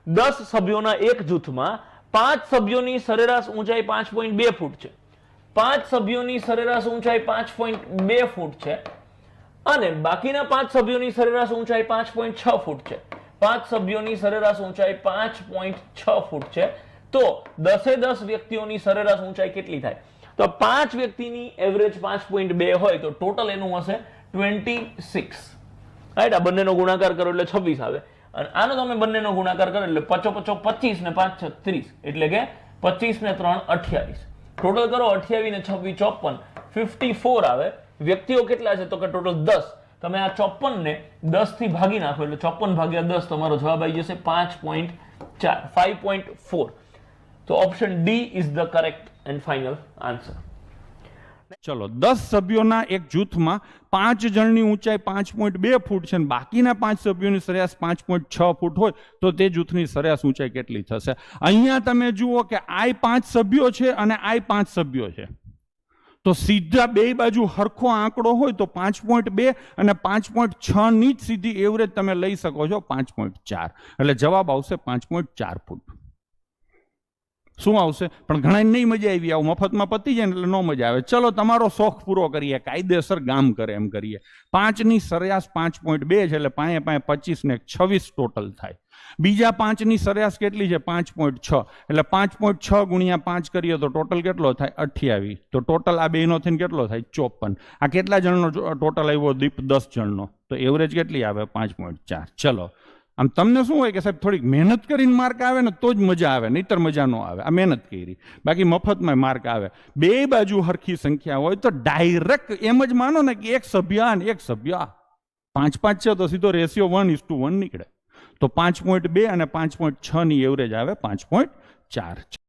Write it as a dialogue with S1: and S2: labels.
S1: 10 સભ્યોના એક જૂથમાં 5 સભ્યોની સરેરાશ ઊંચાઈ 5.2 ફૂટ છે. 5 સભ્યોની સરેરાશ ઊંચાઈ 5.2 ફૂટ છે અને બાકીના 5 સભ્યોની સરેરાશ ઊંચાઈ 5.6 ફૂટ છે. 5 સભ્યોની સરેરાશ ઊંચાઈ 5.6 ફૂટ છે. તો 10 વ્યક્તિઓની સરેરાશ ઊંચાઈ કેટલી થાય? તો 5 વ્યક્તિની એવરેજ 5.2 હોય તો ટોટલ એનું હશે 26. રાઈટ, આ બંનેનો ગુણાકાર કરો એટલે 26 આવે અને આનો તમે બંનેનો ગુણાકાર કરો એટલે 5 5 25 ને 5 36 એટલે કે 25 ને 3 28. ટોટલ કરો 28 ને 26 54, 54 આવે. વ્યક્તિઓ કેટલા છે? તો કે ટોટલ 10. તમે આ 54 ને 10 થી ભાગી નાખો એટલે 54 ભાગ્યા 10 તમારો જવાબ આવી જશે 5.4, 5.4. તો option D is the correct and final answer.
S2: ચલો 10 સભ્યોના એક જૂથમાં 5 જણની ઊંચાઈ 5.2 ફૂટ છે અને બાકીના 5 સભ્યોની સરેરાશ 5.6 ફૂટ હોય તો તે જૂથની સરેરાશ ઊંચાઈ કેટલી થશે? અહીંયા તમે જુઓ કે આ 5 સભ્યો છે અને આ 5 સભ્યો છે, તો સીધા બે બાજુ હરખો આંકડો હોય તો 5.2 અને 5.6 ની જ સીધી એવરેજ તમે લઈ શકો છો 5.4. એટલે જવાબ આવશે 5.4 ફૂટ. શું આવશે? પણ ઘણા નહીં મજા આવી, આવું મફતમાં પતી જાય ને એટલે ન મજા આવે. ચલો તમારો શોખ પૂરો કરીએ, કાયદેસર ગામ કરે એમ કરીએ. 5 ની સરેરાશ 5.2 છે એટલે 5 25 ને 26 ટોટલ થાય. બીજા 5 ની સરેરાશ કેટલી છે? 5.6 એટલે 5.6 ગુણ્યા 5 કરીએ તો ટોટલ કેટલો થાય? 28. તો ટોટલ આ બેનો થઈને કેટલો થાય? 54. આ કેટલા જણનો ટોટલ આવ્યો? દીપ 10 જણનો. તો એવરેજ કેટલી આવે? 5.4. ચલો આમ તમને શું હોય કે સાહેબ થોડીક મહેનત કરીને માર્ક આવે ને તો જ મજા આવે, નહીતર મજા ન આવે. આ મહેનત કરી, બાકી મફતમાં માર્ક આવે. બે બાજુ હરખી સંખ્યા હોય તો ડાયરેક્ટ એમ જ માનો ને કે એક સભ્ય અને એક સભ્ય 5 5 છે તો સીધો રેશિયો 1:1 નીકળે. તો 5.2 અને 5.6 ની એવરેજ આવે 5.4.